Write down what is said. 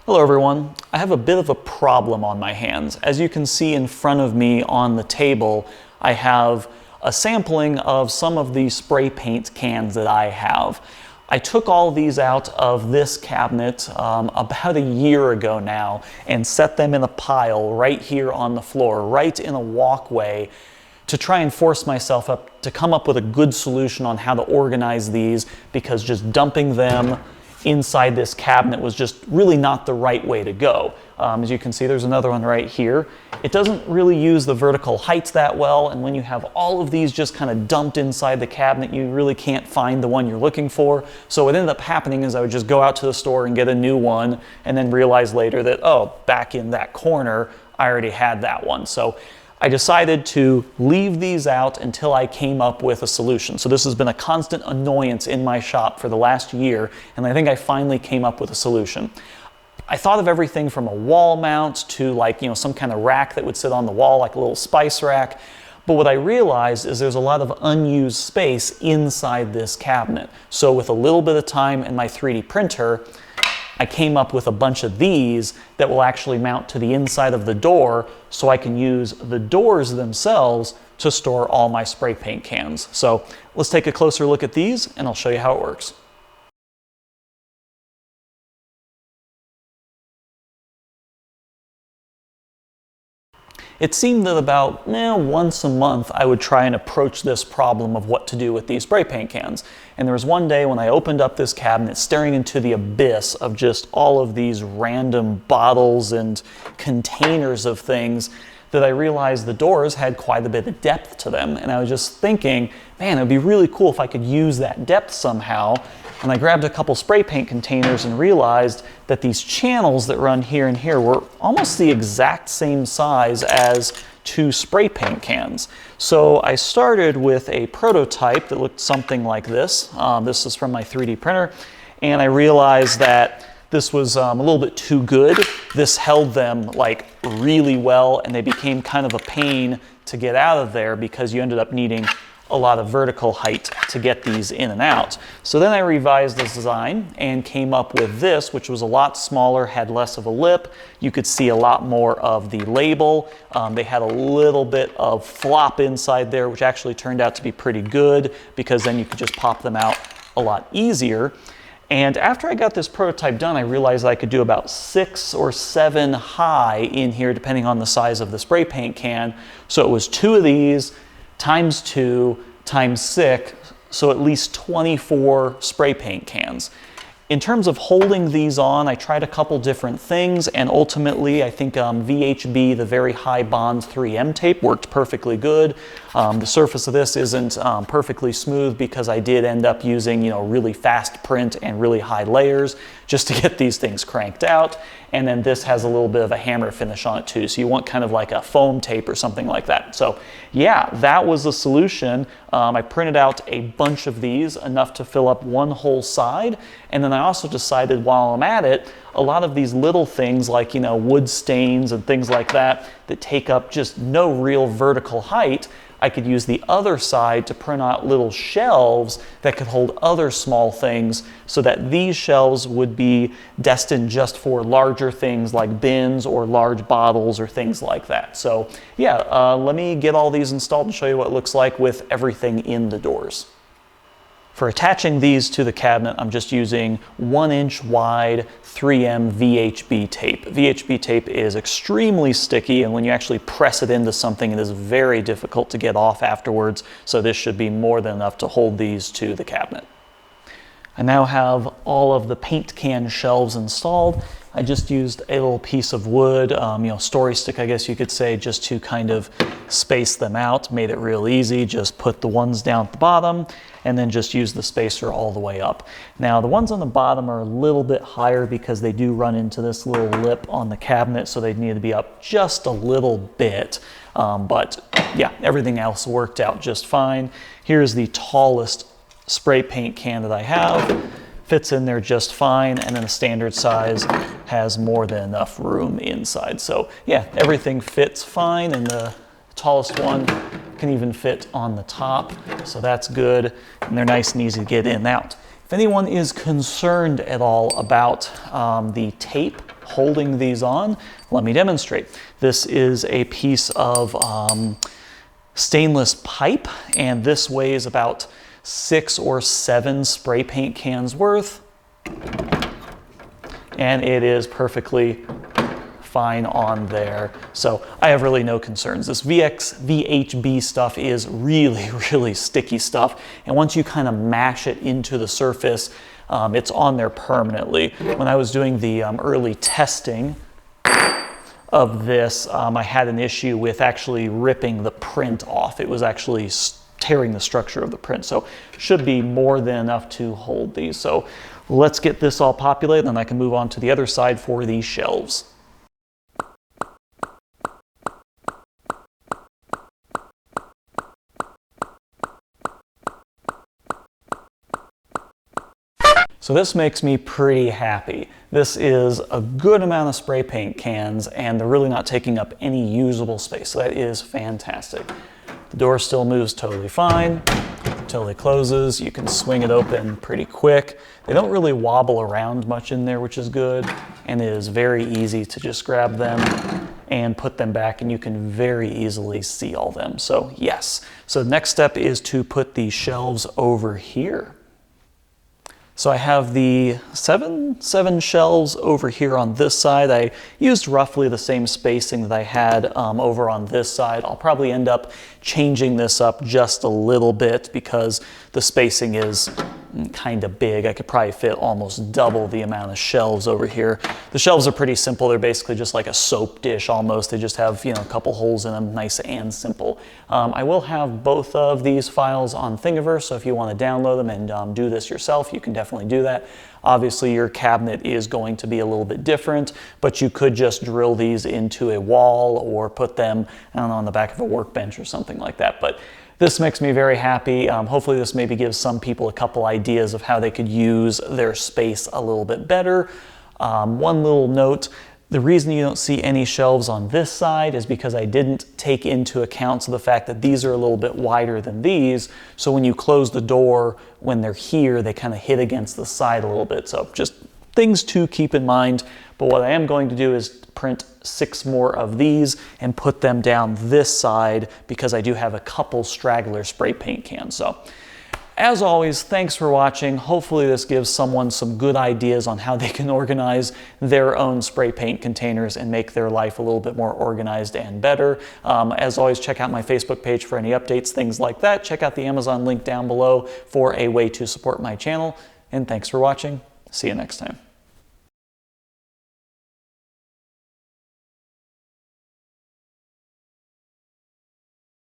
Hello everyone. I have a bit of a problem on my hands. As you can see in front of me on the table, I have a sampling of some of the spray paint cans that I have. I took all these out of this cabinet about a year ago now and set them in a pile right here on the floor, right in a walkway, to try and force myself up to come up with a good solution on how to organize these, because just dumping them inside this cabinet was just really not the right way to go. As you can see, there's another one right here. It doesn't really use the vertical heights that well, and when you have all of these just kind of dumped inside the cabinet, you really can't find the one you're looking for. So what ended up happening is I would just go out to the store and get a new one, and then realize later that, oh, back in that corner, I already had that one. So I decided to leave these out until I came up with a solution. So this has been a constant annoyance in my shop for the last year, and I think I finally came up with a solution. I thought of everything from a wall mount to, like, some kind of rack that would sit on the wall, like a little spice rack. But what I realized is there's a lot of unused space inside this cabinet. So with a little bit of time and my 3D printer, I came up with a bunch of these that will actually mount to the inside of the door, so I can use the doors themselves to store all my spray paint cans. So let's take a closer look at these and I'll show you how it works. It seemed that about once a month I would try and approach this problem of what to do with these spray paint cans. And there was one day when I opened up this cabinet staring into the abyss of just all of these random bottles and containers of things that I realized the doors had quite a bit of depth to them. And I was just thinking, man, it would be really cool if I could use that depth somehow. And I grabbed a couple spray paint containers and realized that these channels that run here and here were almost the exact same size as two spray paint cans. So I started with a prototype that looked something like this. This is from my 3D printer, and I realized that this was a little bit too good. This held them like really well, and they became kind of a pain to get out of there because you ended up needing a lot of vertical height to get these in and out. So then I revised this design and came up with this, which was a lot smaller, had less of a lip. You could see a lot more of the label. They had a little bit of flop inside there, which actually turned out to be pretty good, because then you could just pop them out a lot easier. And after I got this prototype done, I realized I could do about 6 or 7 high in here, depending on the size of the spray paint can. So it was 2 of these, times 2 times 6, so at least 24 spray paint cans. In terms of holding these on, I tried a couple different things, and ultimately I think VHB, the very high bond 3M tape, worked perfectly good. The surface of this isn't perfectly smooth because I did end up using really fast print and really high layers just to get these things cranked out. And then this has a little bit of a hammer finish on it too, so you want kind of like a foam tape or something like that. So yeah, that was the solution. I printed out a bunch of these, enough to fill up one whole side, and then I also decided while I'm at it, a lot of these little things like wood stains and things like that that take up just no real vertical height, I could use the other side to print out little shelves that could hold other small things, so that these shelves would be destined just for larger things like bins or large bottles or things like that. So yeah, let me get all these installed and show you what it looks like with everything in the doors. For attaching these to the cabinet, I'm just using 1-inch wide 3M VHB tape. VHB tape is extremely sticky, and when you actually press it into something, it is very difficult to get off afterwards, so this should be more than enough to hold these to the cabinet. I now have all of the paint can shelves installed. I just used a little piece of wood, story stick, I guess you could say, just to kind of space them out. Made it real easy. Just put the ones down at the bottom and then just use the spacer all the way up. Now the ones on the bottom are a little bit higher because they do run into this little lip on the cabinet, so they need to be up just a little bit. But yeah, everything else worked out just fine. Here's the tallest spray paint can that I have. Fits in there just fine, and then the standard size has more than enough room inside. So yeah, everything fits fine, and the tallest one can even fit on the top, so that's good, and they're nice and easy to get in and out. If anyone is concerned at all about the tape holding these on. Let me demonstrate. This is a piece of stainless pipe, and this weighs about 6 or 7 spray paint cans worth, and it is perfectly fine on there. So I have really no concerns. This VHB stuff is really, really sticky stuff, and once you kind of mash it into the surface, it's on there permanently. When I was doing the early testing of this, I had an issue with actually ripping the print off. It was actually tearing the structure of the print, so should be more than enough to hold these. So let's get this all populated, and I can move on to the other side for these shelves. So this makes me pretty happy. This is a good amount of spray paint cans, and they're really not taking up any usable space, so that is fantastic. The door still moves totally fine, totally closes. You can swing it open pretty quick. They don't really wobble around much in there, which is good, and it is very easy to just grab them and put them back, and you can very easily see all them. So yes. So the next step is to put the shelves over here. So I have the seven shelves over here on this side. I used roughly the same spacing that I had over on this side. I'll probably end up changing this up just a little bit because the spacing is kind of big. I could probably fit almost double the amount of shelves over here. The shelves are pretty simple. They're basically just like a soap dish almost. They just have, you know, a couple holes in them, nice and simple. I will have both of these files on Thingiverse, so if you want to download them and do this yourself, you can definitely do that. Obviously, your cabinet is going to be a little bit different, but you could just drill these into a wall or put them, I don't know, on the back of a workbench or something like that. But this makes me very happy. Hopefully this maybe gives some people a couple ideas of how they could use their space a little bit better. One little note, the reason you don't see any shelves on this side is because I didn't take into account the fact that these are a little bit wider than these. So when you close the door, when they're here, they kind of hit against the side a little bit. So just things to keep in mind. But what I am going to do is print 6 more of these and put them down this side because I do have a couple straggler spray paint cans. So as always, thanks for watching. Hopefully this gives someone some good ideas on how they can organize their own spray paint containers and make their life a little bit more organized and better. As always, check out my Facebook page for any updates, things like that. Check out the Amazon link down below for a way to support my channel. And thanks for watching. See you next time.